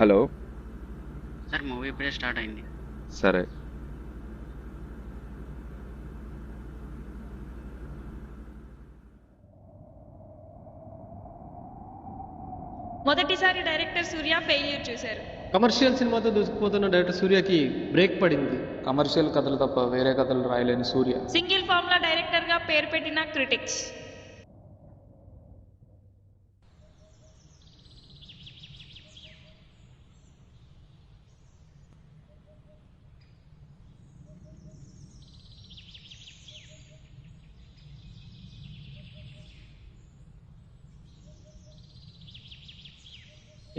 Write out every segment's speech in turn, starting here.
Hello. Sir movie ఇప్పుడే start అయింది. సరే. మొదటిసారి డైరెక్టర్ సూర్య ఫెయిల్యూర్ చూశారు. కమర్షియల్ సినిమాతో దూసుకుపోతున్న డైరెక్టర్ సూర్యకి బ్రేక్ పడింది. కమర్షియల్ కథలు తప్ప వేరే కథలు రాయలేని సూర్య సింగిల్ ఫార్ములా డైరెక్టర్ గా పేరు పెట్టిన క్రిటిక్స్.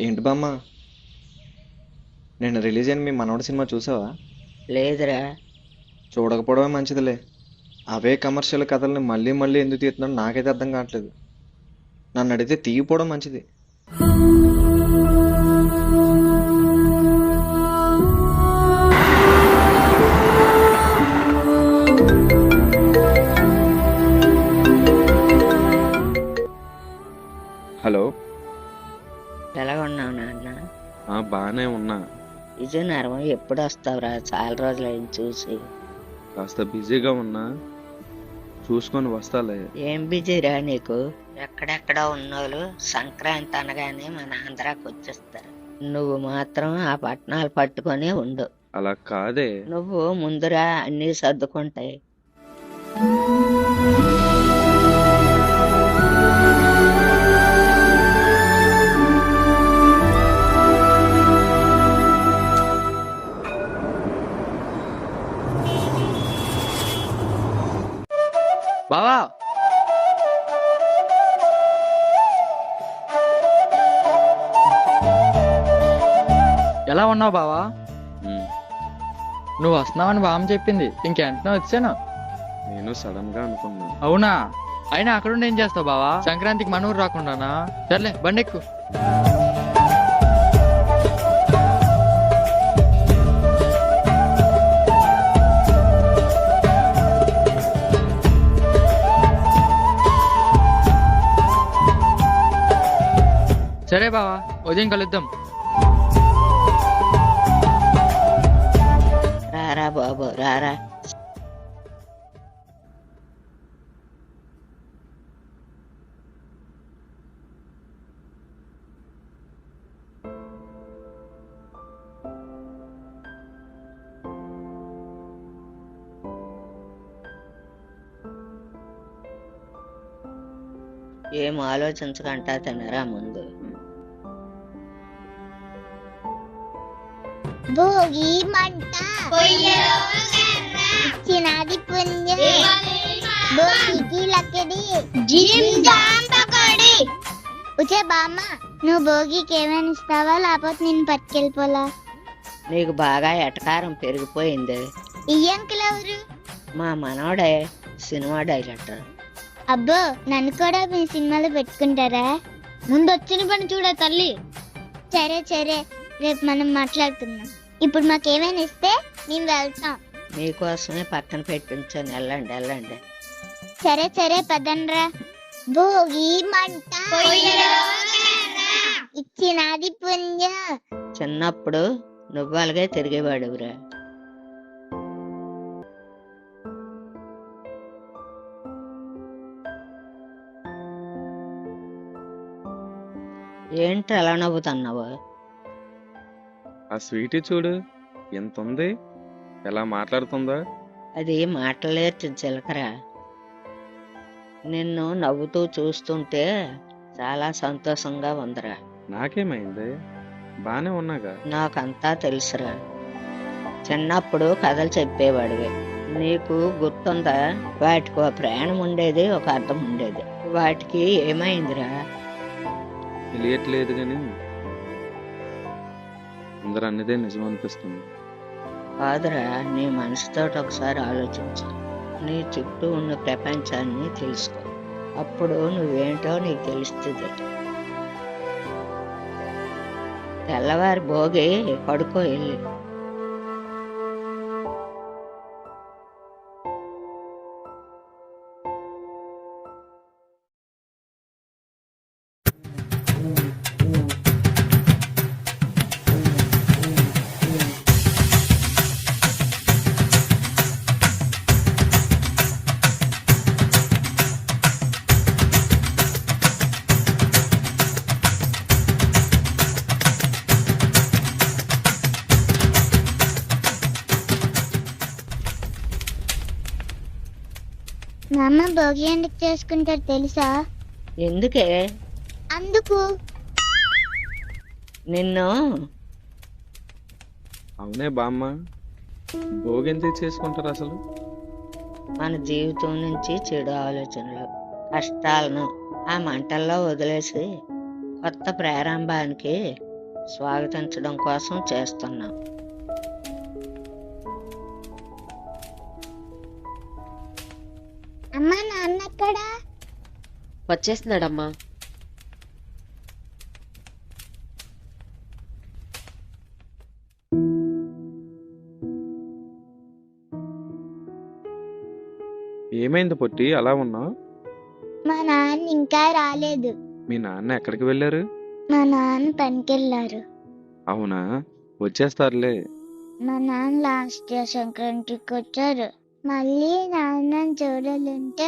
ఏంటి బామ్మ, నేను రిలీజ్ అయిన మీ మనోడి సినిమా చూసావా? లేదురా. చూడకపోవడమే మంచిదిలే. అవే కమర్షియల్ కథల్ని మళ్ళీ మళ్ళీ ఎందుకు తీస్తున్నాడు నాకైతే అర్థం కావట్లేదు. నన్ను అడిగితే తీగిపోవడం మంచిది. హలో. ఎలా ఉన్నావు నాన్న? బాగానే ఉన్నా. విజయనగరం ఎప్పుడు వస్తావురా? చాలా రోజులైంది చూసి. కాస్త బిజీగా ఉన్నా, చూసుకొని వస్తాలే. ఏం బిజీరా నీకు? ఎక్కడెక్కడ ఉన్నోళ్ళు సంక్రాంతి అనగానే మన ఆంధ్రాకి వచ్చేస్తారు. నువ్వు మాత్రం ఆ పట్టణాలు పట్టుకొని ఉండు. అలా కాదే. నువ్వు ముందురా అన్నీ సర్దుకుంటాయి. బావా ఎలా ఉన్నావు బావా? ఉమ్, నువ్వు వస్తున్నావని బామ్మ చెప్పింది, ఇంకెంటనే వచ్చాను. నేను సడన్ గా అనుకున్నా. అవునా? అయినా అక్కడుండి ఏం చేస్తావు బావా? సంక్రాంతికి మన ఊరు రాకుండానా? సర్లే బండెక్కు. సరే బావా, ఉదయం కలుద్దాం. రారా బాబు రారా. ఏం ఆలోచించకంటా తినరా ముందు. భోగి మంట చిన్నది పుంజ భోగికి లక్కడి ఉచే బామ్మ, నువ్వు భోగికి ఏమైనా ఇస్తావా లేకపోతే నేను పట్టుకెళ్ళిపోలా? నీకు బాగా ఎటకారం పెరిగిపోయింది. ఈ అంకుల్ ఎవరు? మా మనవడే సినిమా డైరెక్టర్. అబ్బో, నన్ను కూడా మీ సినిమాలో పెట్టుకుంటారా? ముందు వచ్చిన పని చూడ తల్లి. సరే సరే, రేపు మనం మాట్లాడుకుందాం. ఇప్పుడు మాకేమైనా ఇస్తే మేము వెళ్తాం. మీకోసమే పక్కన పెట్టించాను. వెళ్ళండి వెళ్ళండి. సరే సరే పదండ్రా. భోగి మంట ఇచ్చినది పుంజ. చిన్నప్పుడు నువ్వు అలాగే తిరిగేవాడురా. ఏంటి అలా నవ్వుతున్నావు? ఆ స్వీటీ చూడు, ఎంత ఉంది, ఎలా మాట్లాడుతుందా. అది మాటలేర్చి చిలకరా. నిన్ను నవ్వుతూ చూస్తుంటే చాలా సంతోషంగా ఉందిరా. నాకేమైంది, బానే ఉన్నాగా. నాకంతా తెలుసురా. చిన్నప్పుడు కథలు చెప్పేవాడివి, నీకు గుర్తుందా? వాటికి ఒక ప్రయాణం ఉండేది, ఒక అర్థం ఉండేది. వాటికి ఏమైందిరా? తెలియట్లేదు గాని అందరూ అన్నదే నిజం అనిపిస్తుంది. కాదురా, నీ మనసుతో ఒకసారి ఆలోచించు. నీ చుట్టూ ఉన్న ప్రపంచాన్ని తెలుసుకో. అప్పుడు నువ్వేంటో నీకు తెలుస్తుంది. తెల్లవారి భోగి పడుకో వెళ్ళి. మా అమ్మ భోగి ఎందుకు చేసుకుంటారు తెలుసా? ఎందుకే? అందుకు. నిన్ను అవునే బామ్మ, భోగి ఎందుకు చేసుకుంటారు అసలు? మన జీవితం నుంచి చెడు ఆలోచనలు, కష్టాలను ఆ మంటల్లో వదిలేసి కొత్త ప్రారంభానికి స్వాగతించడం కోసం చేస్తున్నాం. అమ్మ నాన్న ఎక్కడా? వచ్చేస్తున్నాడమ్మా. ఏమైంది పొట్టి అలా ఉన్నావు? మా నాన్న ఇంకా రాలేదు. మీ నాన్న ఎక్కడికి వెళ్ళారు? మా నాన్న పనికెళ్ళారు. అవునా, వచ్చేస్తారులే. మా నాన్న లాస్ట్ ఇయర్ సంక్రాంతికి వచ్చారు. మళ్ళీ నాన్నని చూడాలంటే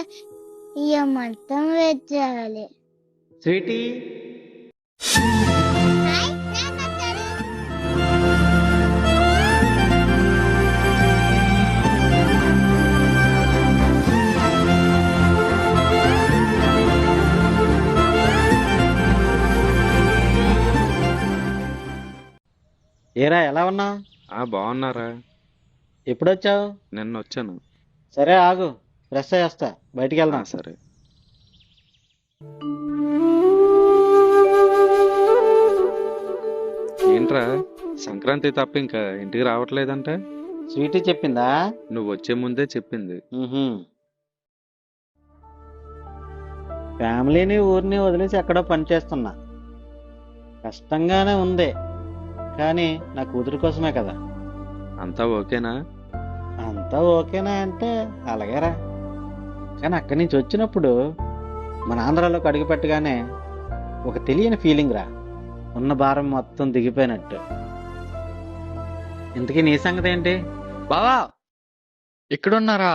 ఇక మొత్తం వెయిట్ చేయాలి. స్వీటీ, ఏరా ఎలా ఉన్నావు? బాగున్నారా? ఎప్పుడొచ్చావు? నిన్న వచ్చాను. సరే ఆగు, ఫ్రెష్ అయ్యి వస్తా, బయటికి వెళ్దాం. సరే. ఏంట్రా, సంక్రాంతి తప్ప ఇంకా ఇంటికి రావట్లేదంట? స్వీటీ చెప్పిందా? నువ్వు వచ్చే ముందే చెప్పింది. ఫ్యామిలీని ఊరిని వదిలేసి ఎక్కడో పని చేస్తున్నా. కష్టంగానే ఉంది, కానీ నా కూతురు కోసమే కదా. అంతా ఓకేనా? అంతా ఓకేనా అంటే అలాగేరా. కానీ అక్కడి నుంచి వచ్చినప్పుడు మన ఆంధ్రాలోకి అడుగుపెట్టగానే ఒక తెలియని ఫీలింగ్ రా, ఉన్న భారం మొత్తం దిగిపోయినట్టు. ఇంతకీ నీ సంగతి ఏంటి? బావా, ఇక్కడున్నారా?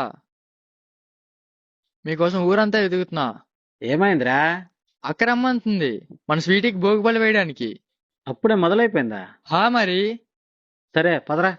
మీకోసం ఊరంతా ఎదుగుతున్నా. ఏమైందిరా? అక్క రమ్మంటుంది మన స్వీటీకి భోగిపళ్ళు వేయడానికి. అప్పుడే మొదలైపోయిందా? హా మరి. సరే పదరా.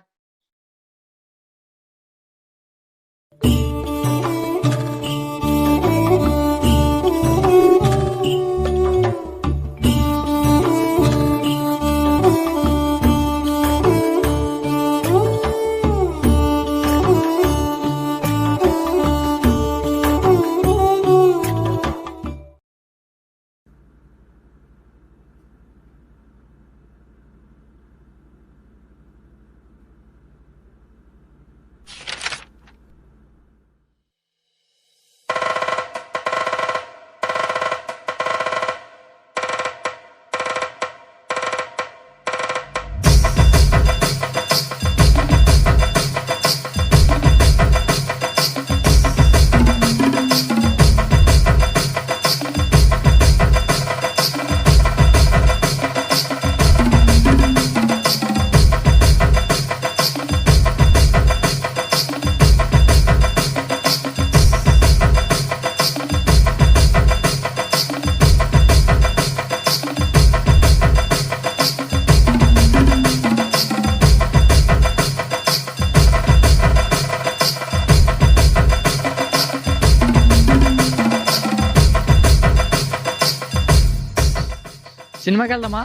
సినిమాకి వెళ్దామా?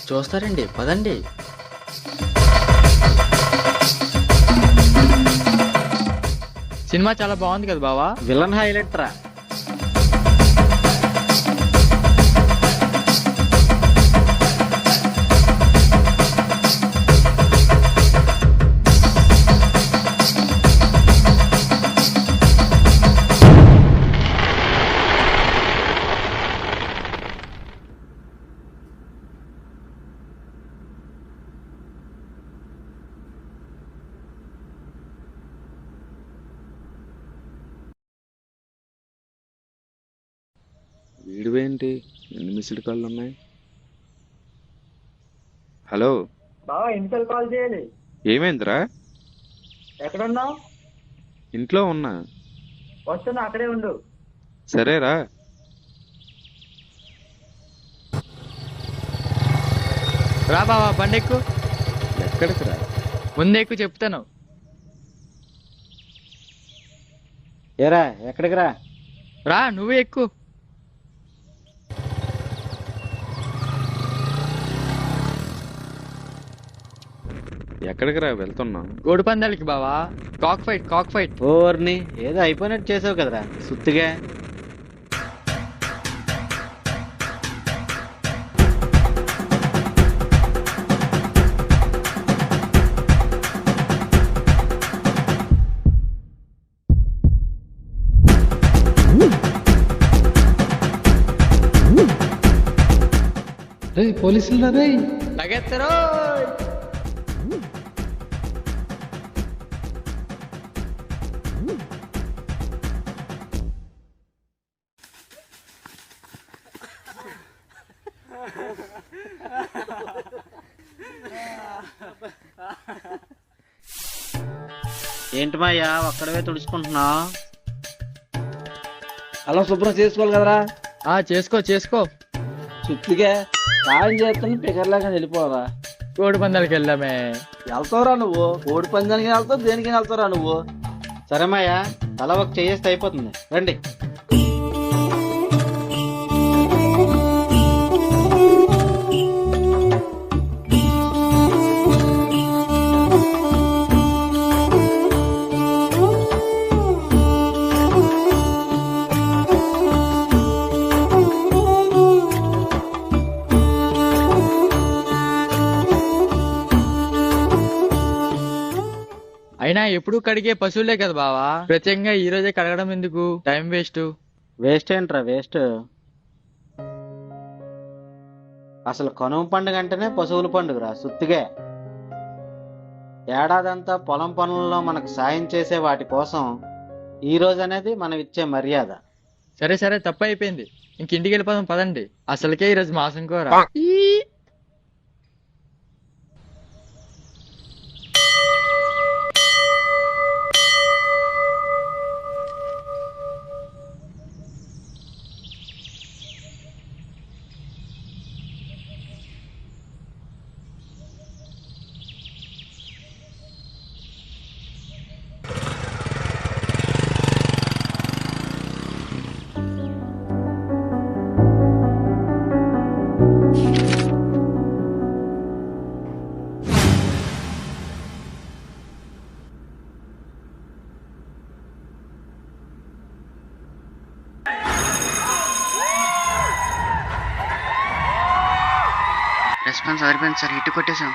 చూస్తారండి, పదండి. సినిమా చాలా బాగుంది కదా బావా? విలన్ హైలైట్ రా. వీడివేంటి ఎన్ని మిస్డ్ కాళ్ళు ఉన్నాయి? హలో బావా, ఇంటికి కాల్ చేయాలి. ఏమైందిరా? ఎక్కడున్నావు? ఇంట్లో ఉన్నా. వస్తున్నా, అక్కడే ఉండు. సరేరా. రా బావా, బండెక్కు. ఎక్కడికి రా? ముందే ఎక్కువ చెప్తాను. ఏరా ఎక్కడికి రా? రా నువ్వే ఎక్కువ. ఎక్కడికి రా వెళ్తున్నావు? కోడి పందాలకి బావా. కాక్ ఫైట్. ఓర్ని ఏదో అయిపోయినట్టు చేసావు కదరా సుత్తిగా. పోలీసులు రే. లగెత్తరో. ఏంటి మాయ్యా ఒక్కడవే తుడుచుకుంటున్నావు? అలా శుభ్రం చేసుకోవాలి కదరా. చేసుకో. సుత్తిగా సాయం చేస్తున్న పికర్లాగా వెళ్ళిపోరా. కోడి పందాలకి వెళ్దామే. వెళ్తావురా నువ్వు? కోడి పందానికి వెళ్తావు, దేనికి వెళ్తావురా నువ్వు? సరే మాయ్యా తల ఒక చేస్తే అయిపోతుంది, రండి. అయినా ఎప్పుడు కడిగే పశువులే కదా బావా, ప్రత్యేకంగా ఈ రోజే కడగడం ఎందుకు? Time waste. వేస్ట్ ఏంట్రా వేస్ట్? అసలు కనుమ పండుగ అంటేనే పశువుల పండుగరా సుత్తిగా. ఏడాదంతా పొలం పనుల్లో మనకు సాయం చేసే వాటి కోసం ఈ రోజు అనేది మనం ఇచ్చే మర్యాద. సరే తప్పు అయిపోయింది. ఇంటికి వెళ్ళిపోదాం పదండి. అసలుకే ఈరోజు మాసం కూర. రెస్పాన్స్ అదిరిపోయింది సార్. హిట్ కొట్టేశాం.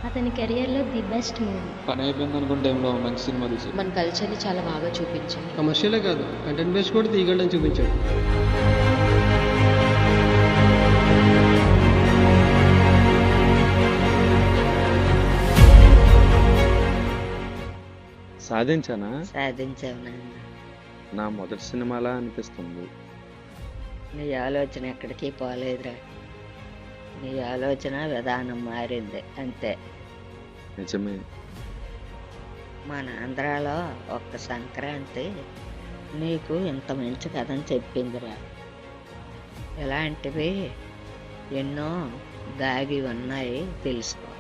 అతని కెరియర్లో ది బెస్ట్ మూవీ. పని అయిపోయింది అనుకున్న టైంలో మంచి సినిమా తీసి మన కల్చర్ని చాలా బాగా చూపించాడు. కమర్షియలే కాదు, కంటెంట్ బేస్ కూడా తీయగలని చూపించాడు. సాధించానా? సాధించావు నాన్న. నా మొదటి సినిమాలా అనిపిస్తుంది. నీ ఆలోచన ఎక్కడికి పోలేదురా. నీ ఆలోచన విధానం మారింది అంతే. నిజమే. మన ఆంధ్రాలో ఒక్క సంక్రాంతి నీకు ఇంత మంచి కథని చెప్పిందిరా. ఇలాంటివి ఎన్నో దాగి ఉన్నాయి, తెలుసుకో.